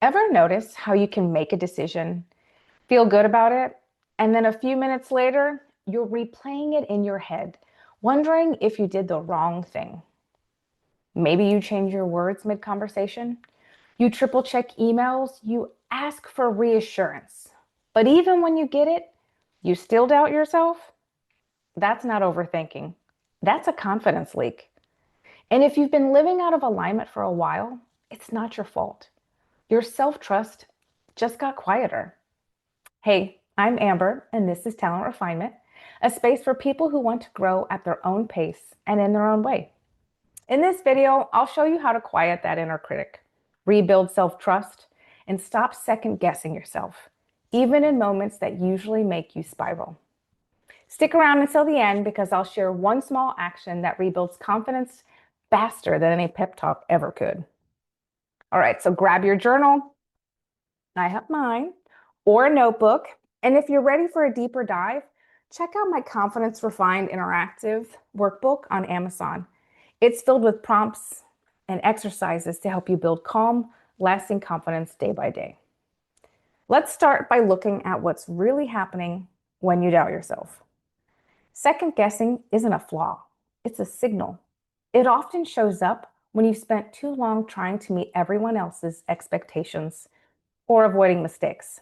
Ever notice how you can make a decision, feel good about it, and then a few minutes later, you're replaying it in your head, wondering if you did the wrong thing? Maybe you change your words mid-conversation. You triple check emails. You ask for reassurance. But even when you get it, you still doubt yourself? That's not overthinking. That's a confidence leak. And if you've been living out of alignment for a while, it's not your fault. Your self-trust just got quieter. Hey, I'm Amber, and this is Talent Refinement, a space for people who want to grow at their own pace and in their own way. In this video, I'll show you how to quiet that inner critic, rebuild self-trust, and stop second-guessing yourself, even in moments that usually make you spiral. Stick around until the end because I'll share one small action that rebuilds confidence faster than any pep talk ever could. All right, so grab your journal. I have mine, or a notebook. And if you're ready for a deeper dive, check out my Confidence Refined Interactive workbook on Amazon. It's filled with prompts and exercises to help you build calm, lasting confidence day by day. Let's start by looking at what's really happening when you doubt yourself. Second guessing isn't a flaw, it's a signal. It often shows up when you've spent too long trying to meet everyone else's expectations or avoiding mistakes.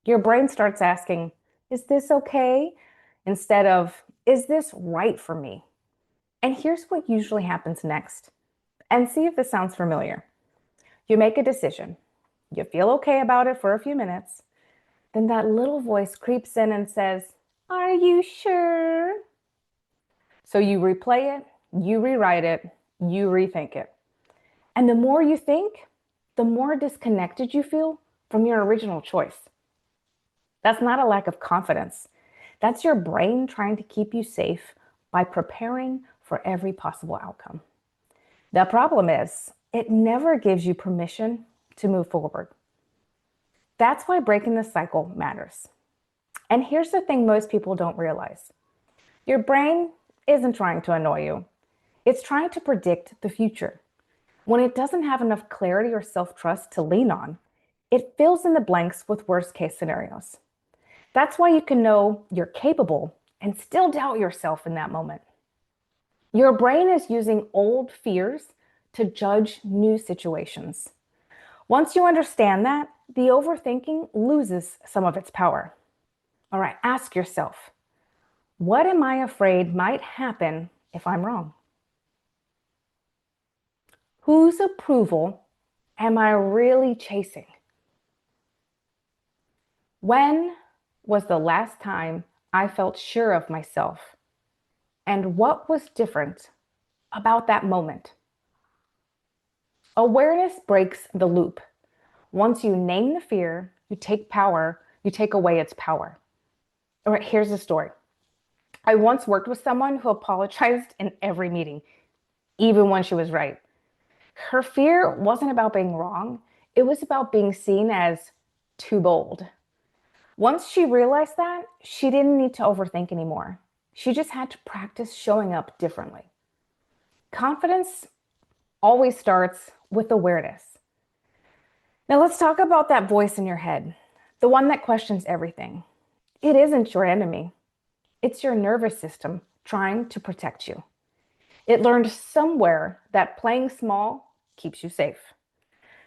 Your brain starts asking, is this okay? Instead of, is this right for me? And here's what usually happens next. And see if this sounds familiar. You make a decision. You feel okay about it for a few minutes. Then that little voice creeps in and says, are you sure? So you replay it, you rewrite it, you rethink it. And the more you think, the more disconnected you feel from your original choice. That's not a lack of confidence. That's your brain trying to keep you safe by preparing for every possible outcome. The problem is, it never gives you permission to move forward. That's why breaking the cycle matters. And here's the thing most people don't realize. Your brain isn't trying to annoy you. It's trying to predict the future. When it doesn't have enough clarity or self-trust to lean on, it fills in the blanks with worst-case scenarios. That's why you can know you're capable and still doubt yourself in that moment. Your brain is using old fears to judge new situations. Once you understand that, the overthinking loses some of its power. All right, ask yourself, what am I afraid might happen if I'm wrong? Whose approval am I really chasing? When was the last time I felt sure of myself? And what was different about that moment? Awareness breaks the loop. Once you name the fear, you take away its power. All right, here's the story. I once worked with someone who apologized in every meeting, even when she was right. Her fear wasn't about being wrong. It was about being seen as too bold. Once she realized that, she didn't need to overthink anymore. She just had to practice showing up differently. Confidence always starts with awareness. Now let's talk about that voice in your head, the one that questions everything. It isn't your enemy. It's your nervous system trying to protect you. It learned somewhere that playing small keeps you safe.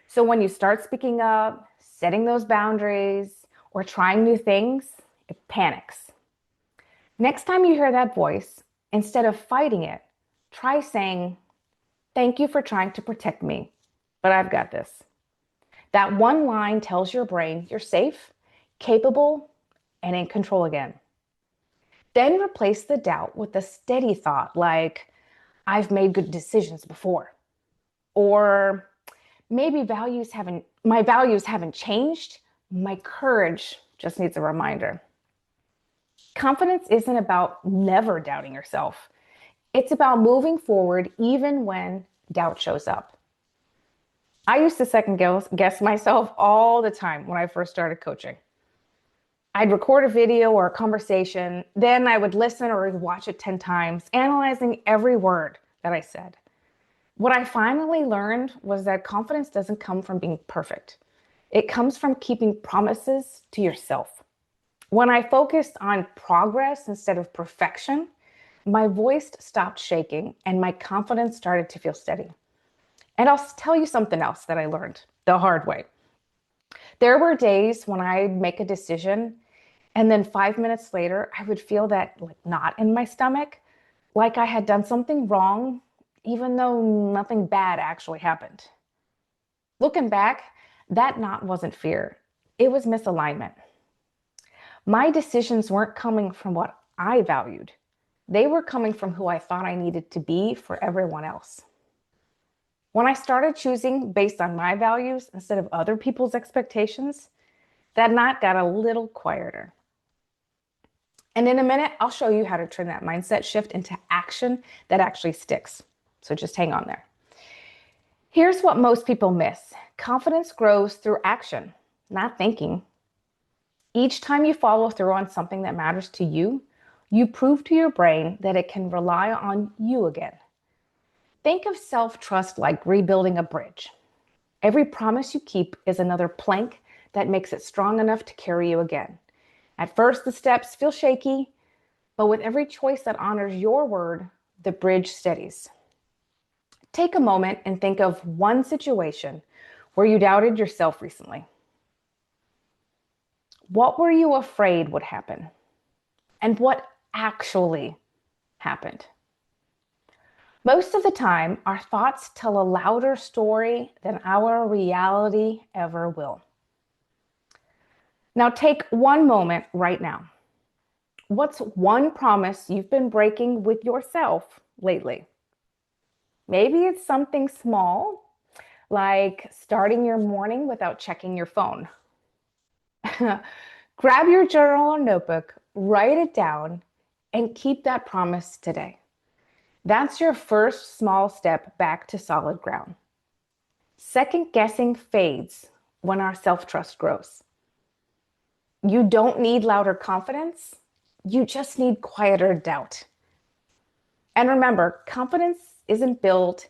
So when you start speaking up, setting those boundaries, or trying new things, it panics. Next time you hear that voice, instead of fighting it, try saying, thank you for trying to protect me, but I've got this. That one line tells your brain you're safe, capable, and in control again. Then replace the doubt with a steady thought like, I've made good decisions before. Or maybe my values haven't changed. My courage just needs a reminder. Confidence isn't about never doubting yourself. It's about moving forward even when doubt shows up. I used to second guess myself all the time when I first started coaching. I'd record a video or a conversation, then I would listen or watch it 10 times, analyzing every word that I said. What I finally learned was that confidence doesn't come from being perfect. It comes from keeping promises to yourself. When I focused on progress instead of perfection, my voice stopped shaking and my confidence started to feel steady. And I'll tell you something else that I learned the hard way. There were days when I'd make a decision and then 5 minutes later, I would feel that like knot in my stomach, like I had done something wrong, even though nothing bad actually happened. Looking back, that knot wasn't fear, it was misalignment. My decisions weren't coming from what I valued, they were coming from who I thought I needed to be for everyone else. When I started choosing based on my values instead of other people's expectations, that knot got a little quieter. And in a minute, I'll show you how to turn that mindset shift into action that actually sticks. So just hang on there. Here's what most people miss. Confidence grows through action, not thinking. Each time you follow through on something that matters to you, you prove to your brain that it can rely on you again. Think of self-trust like rebuilding a bridge. Every promise you keep is another plank that makes it strong enough to carry you again. At first, the steps feel shaky, but with every choice that honors your word, the bridge steadies. Take a moment and think of one situation where you doubted yourself recently. What were you afraid would happen? And what actually happened? Most of the time, our thoughts tell a louder story than our reality ever will. Now, take one moment right now. What's one promise you've been breaking with yourself lately? Maybe it's something small, like starting your morning without checking your phone. Grab your journal or notebook, write it down, and keep that promise today. That's your first small step back to solid ground. Second guessing fades when our self-trust grows. You don't need louder confidence. You just need quieter doubt. And remember, confidence isn't built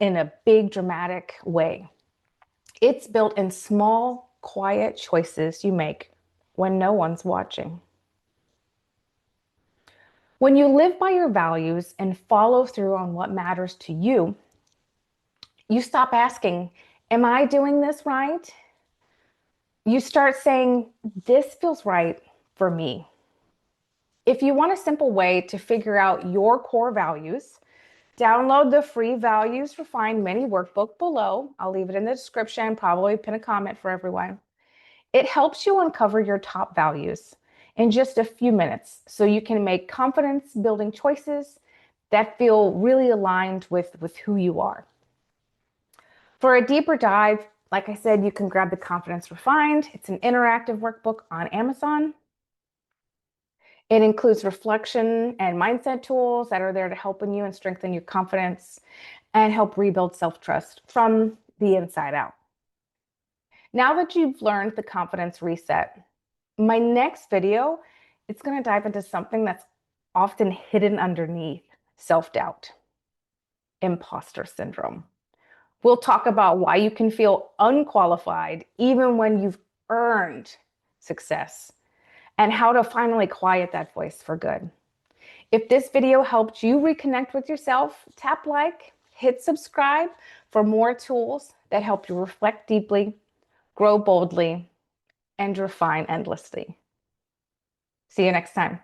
in a big dramatic way. It's built in small, quiet choices you make when no one's watching. When you live by your values and follow through on what matters to you, you stop asking, am I doing this right? You start saying, this feels right for me. If you want a simple way to figure out your core values, download the free Values Refined mini workbook below. I'll leave it in the description, probably pin a comment for everyone. It helps you uncover your top values in just a few minutes so you can make confidence building choices that feel really aligned with who you are. For a deeper dive, like I said, you can grab the Confidence Refined. It's an interactive workbook on Amazon. It includes reflection and mindset tools that are there to help you and strengthen your confidence and help rebuild self-trust from the inside out. Now that you've learned the confidence reset, my next video, it's going to dive into something that's often hidden underneath self-doubt, imposter syndrome. We'll talk about why you can feel unqualified even when you've earned success and how to finally quiet that voice for good. If this video helped you reconnect with yourself, tap like, hit subscribe for more tools that help you reflect deeply, grow boldly, and refine endlessly. See you next time.